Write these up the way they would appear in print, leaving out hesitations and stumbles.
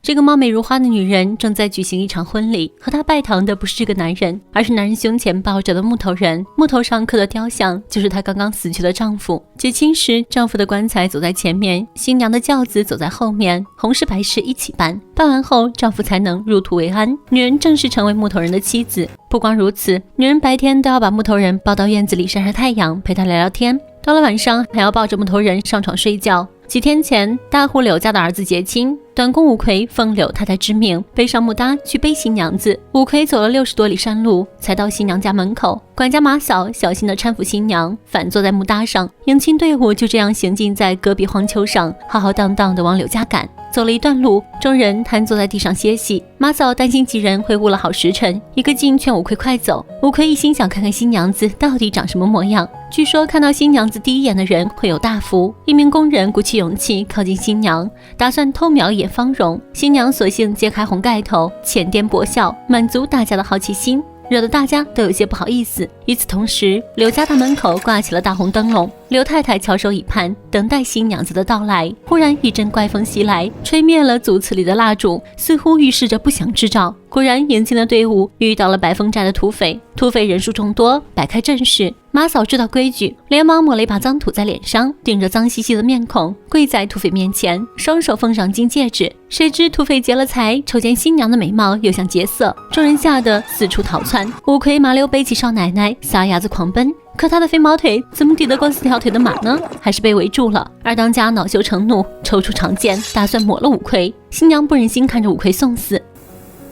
这个貌美如花的女人正在举行一场婚礼，和她拜堂的不是这个男人，而是男人胸前抱着的木头人，木头上刻的雕像就是她刚刚死去的丈夫。结亲时，丈夫的棺材走在前面，新娘的轿子走在后面，红事白事一起办，办完后丈夫才能入土为安，女人正式成为木头人的妻子。不光如此，女人白天都要把木头人抱到院子里晒晒太阳，陪他聊聊天，到了晚上还要抱着木头人上床睡觉。几天前，大户柳家的儿子结亲，短工五魁奉柳太太之命，背上木搭去背新娘子。五魁走了60多里山路，才到新娘家门口。管家马嫂小心地搀扶新娘，反坐在木搭上。迎亲队伍就这样行进在戈壁荒丘上，浩浩荡荡地往柳家赶。走了一段路，众人瘫坐在地上歇息。马嫂担心几人会误了好时辰，一个劲劝五魁快走。五魁一心想看看新娘子到底长什么模样。据说看到新娘子第一眼的人会有大福。一名工人鼓起勇气靠近新娘，打算偷瞄一眼芳容。新娘索性揭开红盖头，浅颠薄笑，满足大家的好奇心，惹得大家都有些不好意思。与此同时，柳家大门口挂起了大红灯笼，刘太太翘首以盼，等待新娘子的到来。忽然一阵怪风袭来，吹灭了祖祠里的蜡烛，似乎预示着不祥之兆。果然，迎亲的队伍遇到了白风寨的土匪，土匪人数众多，摆开阵势。马嫂知道规矩，连忙抹了一把脏土在脸上，顶着脏兮兮的面孔，跪在土匪面前，双手奉上金戒指。谁知土匪劫了财，瞅见新娘的美貌又想劫色，众人吓得四处逃窜。五魁麻溜背起少奶奶，撒丫子狂奔。可他的飞毛腿怎么抵得过4条腿的马呢？还是被围住了。二当家恼羞成怒，抽出长剑，打算抹了五魁。新娘不忍心看着五魁送死，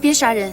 别杀人，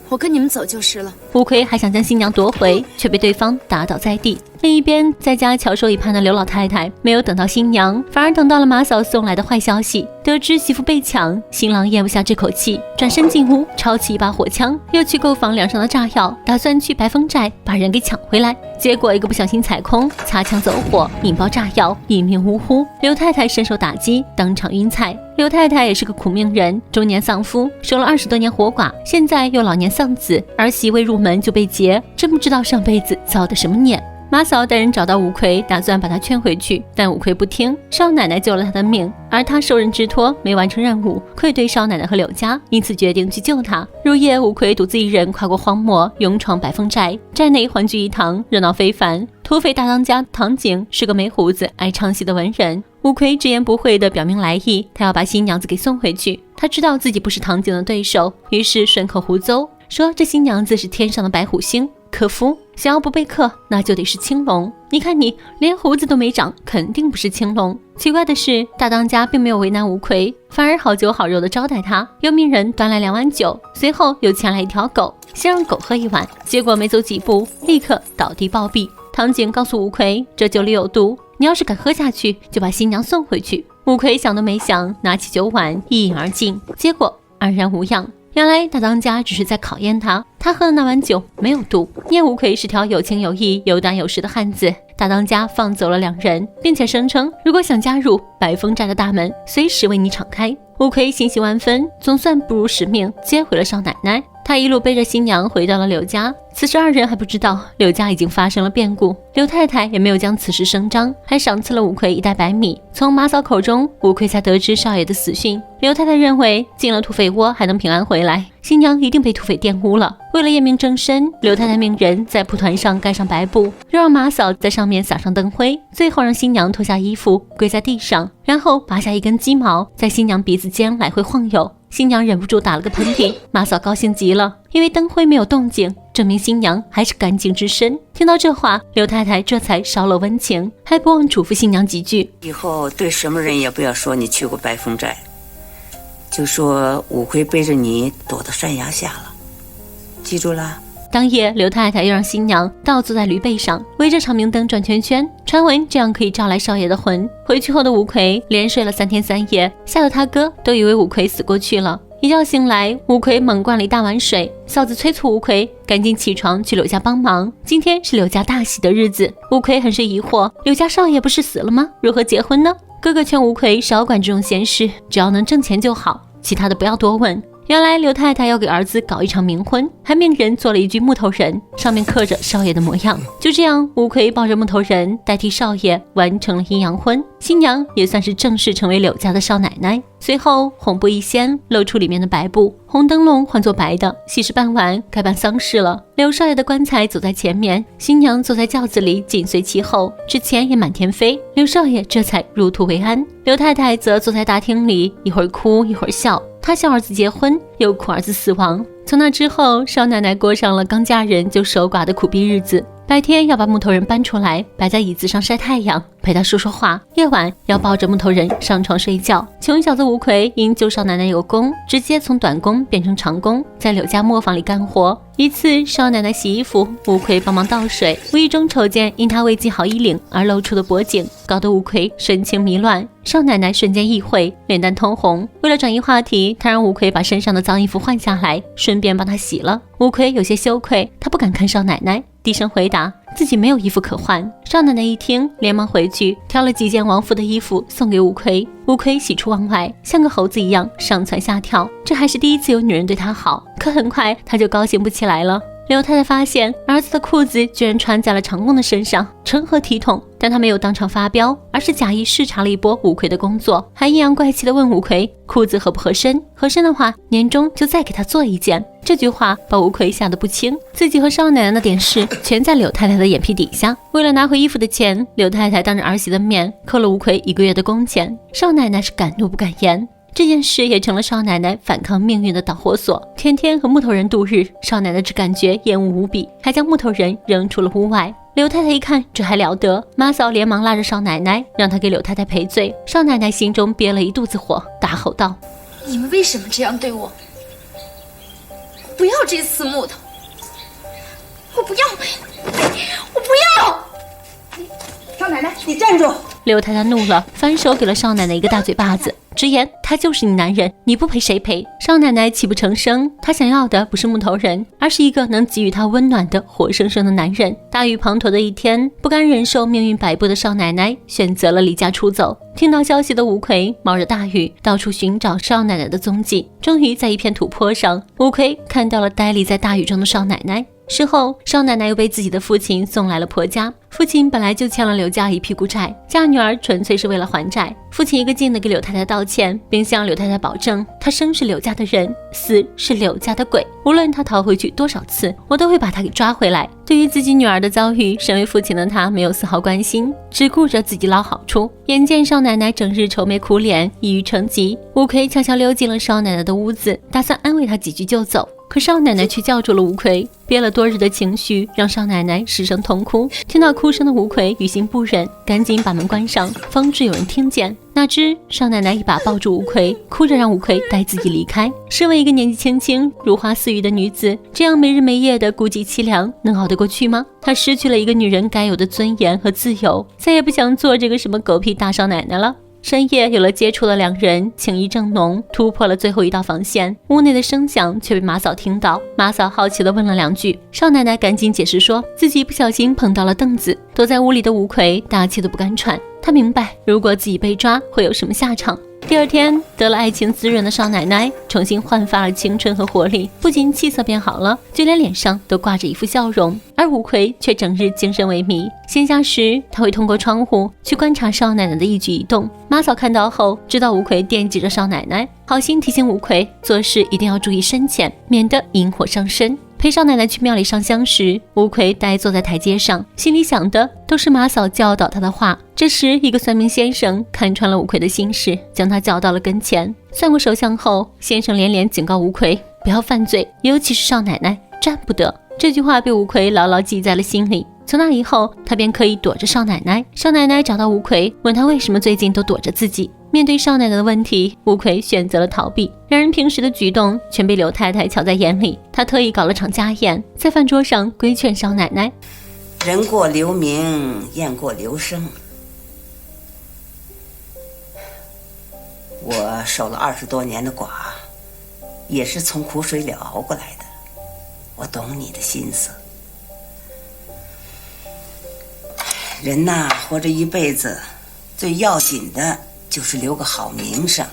我跟你们走就是了。五魁还想将新娘夺回，却被对方打倒在地。另一边，在家翘首以盼的刘老太太没有等到新娘，反而等到了马嫂送来的坏消息。得知媳妇被抢，新郎咽不下这口气，转身进屋，抄起一把火枪，又去购房梁上的炸药，打算去白风寨把人给抢回来。结果一个不小心踩空，擦枪走火，引爆炸药，一命呜呼。刘太太深受打击，当场晕菜。刘太太也是个苦命人，中年丧夫，守了20多年活寡，现在又老年丧子，儿媳未入门就被劫，真不知道上辈子造的什么孽。马嫂带人找到五魁，打算把他劝回去，但五魁不听，少奶奶救了他的命，而他受人之托没完成任务，愧对少奶奶和柳家，因此决定去救他。入夜，五魁独自一人跨过荒漠，勇闯白风寨，寨内欢聚一堂，热闹非凡。土匪大当家唐景是个没胡子、爱唱戏的文人。五魁直言不讳地表明来意，他要把新娘子给送回去。他知道自己不是唐景的对手，于是顺口胡诌说这新娘子是天上的白虎星，克夫，想要不被克，那就得是青龙。你看你连胡子都没长，肯定不是青龙。奇怪的是，大当家并没有为难五魁，反而好酒好肉地招待他，又命人端来2碗酒，随后又牵来一条狗，先让狗喝1碗，结果没走几步，立刻倒地暴毙。唐景告诉五魁，这酒里有毒，你要是敢喝下去，就把新娘送回去。五魁想都没想，拿起酒碗一饮而尽，结果安然无恙。原来大当家只是在考验他，他喝的那碗酒没有毒。聂五魁是条有情有义、有胆有识的汉子，大当家放走了2人，并且声称如果想加入白风寨的大门，随时为你敞开。五魁欣喜万分，总算不辱使命，接回了少奶奶。他一路背着新娘回到了柳家，此时2人还不知道柳家已经发生了变故。刘太太也没有将此事声张，还赏赐了五魁1袋白米。从马嫂口中，五魁才得知少爷的死讯。刘太太认为进了土匪窝还能平安回来，新娘一定被土匪玷污了。为了验明正身，刘太太命人在蒲团上盖上白布，又让马嫂在上面撒上灯灰，最后让新娘脱下衣服跪在地上，然后拔下一根鸡毛，在新娘鼻子间来回晃悠。新娘忍不住打了个喷嚏，马嫂高兴极了，因为灯灰没有动静，证明新娘还是干净之身。听到这话，刘太太这才稍露温情，还不忘嘱咐新娘几句：以后对什么人也不要说你去过白风寨，就说五魁背着你躲到山崖下了，记住了。当夜，刘太太又让新娘倒坐在驴背上，围着长明灯转圈圈，传闻这样可以招来少爷的魂。回去后的五魁连睡了3天3夜，吓得他哥都以为五魁死过去了。一觉醒来，五魁猛灌了一大碗水，嫂子催促五魁赶紧起床去柳家帮忙，今天是柳家大喜的日子。五魁很是疑惑，柳家少爷不是死了吗？如何结婚呢？哥哥劝五魁少管这种闲事，只要能挣钱就好，其他的不要多问。原来刘太太要给儿子搞一场冥婚，还命人做了一具木头人，上面刻着少爷的模样。就这样，吴奎抱着木头人代替少爷完成了阴阳婚，新娘也算是正式成为柳家的少奶奶。随后红布一掀，露出里面的白布，红灯笼换作白的。喜事办完，该办丧事了。刘少爷的棺材走在前面，新娘坐在轿子里紧随其后，纸钱也满天飞。刘少爷这才入土为安。刘太太则坐在大厅里，一会儿哭一会儿笑。她笑儿子结婚，又哭儿子死亡。从那之后，少奶奶过上了刚嫁人就守寡的苦逼日子。白天要把木头人搬出来，摆在椅子上晒太阳，陪他说说话；夜晚要抱着木头人上床睡觉。穷小子吴奎因救少奶奶有功，直接从短工变成长工，在柳家磨坊里干活。一次，少奶奶洗衣服，吴奎帮忙倒水，无意中瞅见因他未系好衣领而露出的脖颈，搞得吴奎神情迷乱。少奶奶瞬间意会，脸蛋通红。为了转移话题，她让吴奎把身上的脏衣服换下来，顺便帮他洗了。吴奎有些羞愧，他不敢看少奶奶，低声回答自己没有衣服可换。少奶奶一听，连忙回去挑了几件王府的衣服送给吴奎。吴奎喜出望外，像个猴子一样上蹿下跳，这还是第一次有女人对他好。可很快他就高兴不起来了。刘太太发现儿子的裤子居然穿在了长工的身上，成何体统？但他没有当场发飙，而是假意视察了一波吴奎的工作，还阴阳怪气地问吴奎裤子合不合身，合身的话年终就再给他做一件。这句话把吴奎吓得不轻，自己和少奶奶的点事全在柳太太的眼皮底下。为了拿回衣服的钱，柳太太当着儿媳的面扣了吴奎1个月的工钱。少奶奶是敢怒不敢言，这件事也成了少奶奶反抗命运的导火索。天天和木头人度日，少奶奶只感觉厌恶无比，还将木头人扔出了屋外。刘太太一看这还了得，马嫂连忙拉着少奶奶，让她给柳太太赔罪。少奶奶心中憋了一肚子火，大吼道：你们为什么这样对我？我不要这死木头，我不要，我不要！少奶奶，你站住！刘太太怒了，反手给了少奶奶一个大嘴巴子，直言他就是你男人，你不赔谁赔？少奶奶泣不成声，她想要的不是木头人，而是一个能给予她温暖的活生生的男人。大雨滂沱的一天，不甘忍受命运摆布的少奶奶选择了离家出走。听到消息的吴奎冒着大雨到处寻找少奶奶的踪迹，终于在一片土坡上，吴奎看到了呆立在大雨中的少奶奶。事后，少奶奶又被自己的父亲送来了婆家。父亲本来就欠了刘家一屁股债，嫁女儿纯粹是为了还债。父亲一个劲地给刘太太道歉，并向刘太太保证，他生是刘家的人，死是刘家的鬼，无论他逃回去多少次，我都会把他给抓回来。对于自己女儿的遭遇，身为父亲的他没有丝毫关心，只顾着自己捞好处。眼见少奶奶整日愁眉苦脸，抑郁成疾，吴奎悄悄溜进了少奶奶的屋子，打算安慰她几句就走。可少奶奶却叫住了吴奎，憋了多日的情绪让少奶奶失声痛哭。听到哭声的吴奎于心不忍，赶紧把门关上，防止有人听见。哪知少奶奶一把抱住吴奎，哭着让吴奎带自己离开。身为一个年纪轻轻、如花似玉的女子，这样没日没夜的孤寂凄凉，能熬得过去吗？她失去了一个女人该有的尊严和自由，再也不想做这个什么狗屁大少奶奶了。深夜有了接触的两人，情意正浓，突破了最后一道防线。屋内的声响却被马嫂听到，马嫂好奇地问了两句，少奶奶赶紧解释说自己不小心碰到了凳子。躲在屋里的吴奎大气都不敢喘，他明白如果自己被抓会有什么下场。第二天，得了爱情滋润的少奶奶重新焕发了青春和活力，不仅气色变好了，就连脸上都挂着一副笑容。而吴奎却整日精神萎靡，闲暇时他会通过窗户去观察少奶奶的一举一动。马嫂看到后知道吴奎惦记着少奶奶，好心提醒吴奎做事一定要注意深浅，免得引火上身。陪少奶奶去庙里上香时，吴奎呆坐在台阶上，心里想的都是马嫂教导他的话。这时，一个算命先生看穿了吴奎的心事，将他叫到了跟前。算过手相后，先生连连警告吴奎不要犯罪，尤其是少奶奶，占不得。这句话被吴奎牢牢记在了心里。从那以后，他便刻意躲着少奶奶。少奶奶找到吴奎，问他为什么最近都躲着自己。面对少奶奶的问题，吴奎选择了逃避。两人平时的举动全被刘太太瞧在眼里，他特意搞了场家宴，在饭桌上规劝少奶奶：人过留名，雁过留声。我守了20多年的寡，也是从苦水里熬过来的，我懂你的心思。人呐，活着一辈子，最要紧的就是留个好名声。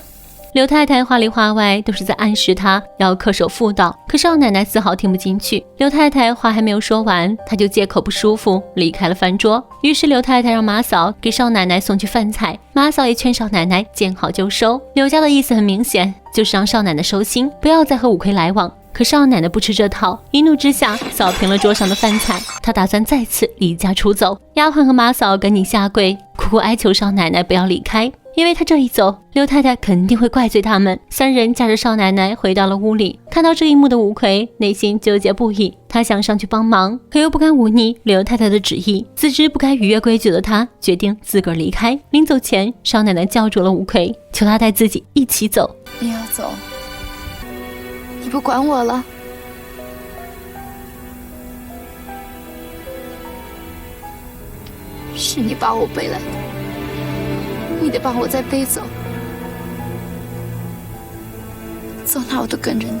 刘太太话里话外都是在暗示她要恪守妇道，可少奶奶丝毫听不进去。刘太太话还没有说完，她就借口不舒服离开了饭桌。于是刘太太让马嫂给少奶奶送去饭菜，马嫂也劝少奶奶见好就收。刘家的意思很明显，就是让少奶奶收心，不要再和五魁来往。可少奶奶不吃这套，一怒之下扫平了桌上的饭菜，她打算再次离家出走。丫鬟和马嫂赶紧下跪，苦苦哀求少奶奶不要离开，因为她这一走，刘太太肯定会怪罪他们。三人驾着少奶奶回到了屋里，看到这一幕的五魁内心纠结不已，他想上去帮忙，可又不敢忤逆刘太太的旨意，自知不该逾越规矩的他决定自个儿离开。临走前，少奶奶叫住了五魁，求他带自己一起走。你要走，你不管我了？是你把我背来的，你得帮我再背走，走哪我都跟着你。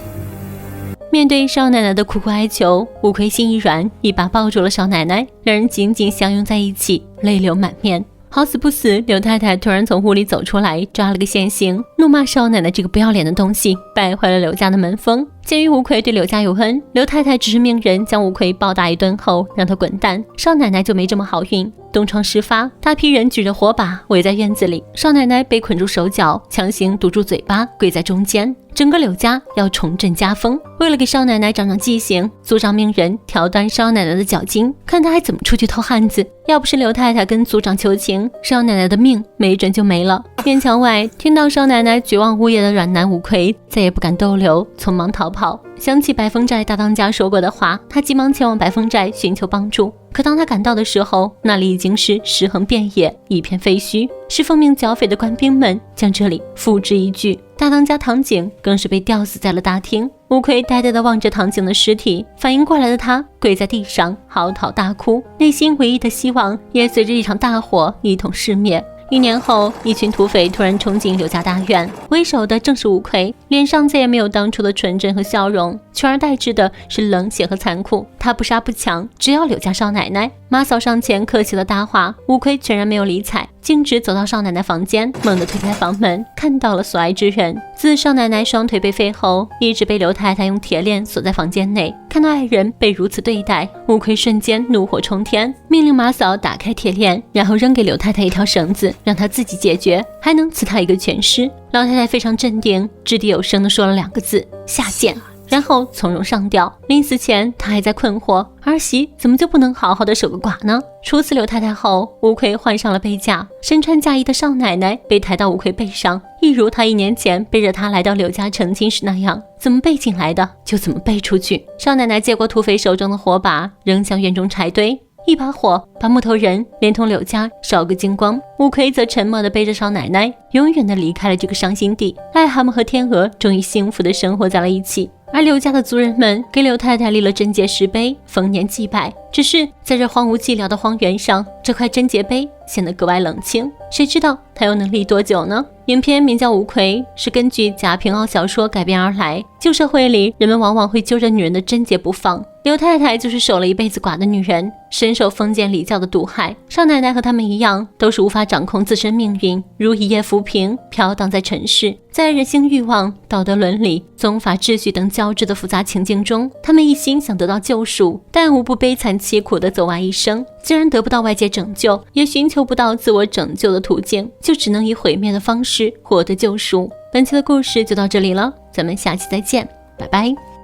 面对少奶奶的苦苦哀求，五魁心一软，一把抱住了少奶奶，两人紧紧相拥在一起，泪流满面。好死不死，刘太太突然从屋里走出来，抓了个现行，怒骂少奶奶这个不要脸的东西，败坏了刘家的门风。鉴于五魁对刘家有恩，刘太太只是命人将五魁暴打一顿后让他滚蛋。少奶奶就没这么好运，东窗事发，大批人举着火把围在院子里，少奶奶被捆住手脚，强行堵住嘴巴，跪在中间。整个柳家要重振家风，为了给少奶奶长长记性，族长命人挑断少奶奶的脚筋，看她还怎么出去偷汉子。要不是刘太太跟族长求情，少奶奶的命没准就没了。院墙外听到少奶奶绝望呜咽的软男五魁再也不敢逗留，匆忙逃跑。想起白风寨大当家说过的话，他急忙前往白风寨寻求帮助。可当他赶到的时候，那里已经是尸横遍野，一片废墟，是奉命剿匪的官兵们将这里付之一炬。大当家唐景更是被吊死在了大厅。五魁呆呆地望着唐景的尸体，反应过来的他跪在地上嚎啕大哭，内心唯一的希望也随着一场大火一同熄灭。1年后，一群土匪突然冲进刘家大院，为首的正是五魁，脸上再也没有当初的纯真和笑容，取而代之的是冷血和残酷。他不杀不抢，只要刘家少奶奶。马嫂上前客气了搭话，五魁全然没有理睬，径直走到少奶奶房间，猛地推开房门，看到了所爱之人。自少奶奶双腿被废后，一直被刘太太用铁链锁在房间内，看到爱人被如此对待，五魁瞬间怒火冲天，命令马嫂打开铁链，然后扔给刘太太一条绳子，让她自己解决，还能赐她一个全尸。老太太非常镇定，掷地有声地说了2个字：下贱。然后从容上吊。临死前，她还在困惑，儿媳怎么就不能好好的守个寡呢？处死刘太太后，五魁换上了背架，身穿嫁衣的少奶奶被抬到五魁背上，一如她1年前背着她来到刘家成亲时那样，怎么背进来的就怎么背出去。少奶奶接过土匪手中的火把，扔向院中柴堆，一把火把木头人连同柳家烧个精光。五魁则沉默地背着少奶奶，永远地离开了这个伤心地。癞蛤蟆和天鹅终于幸福地生活在了一起。而刘家的族人们给刘太太立了贞节石碑，逢年祭拜。只是在这荒芜寂寥的荒原上，这块贞节碑显得格外冷清。谁知道它又能立多久呢？影片名叫《五魁》，是根据贾平凹小说改编而来。旧社会里，人们往往会揪着女人的贞节不放。刘太太就是守了一辈子寡的女人，深受封建礼教的毒害。少奶奶和他们一样，都是无法掌控自身命运，如一叶浮萍，飘荡在尘世。在人性欲望、道德伦理、宗法秩序等交织的复杂情境中，他们一心想得到救赎，但无不悲惨凄苦地走完一生。既然得不到外界拯救，也寻求不到自我拯救的途径，就只能以毁灭的方式获得救赎。本期的故事就到这里了，咱们下期再见，拜拜。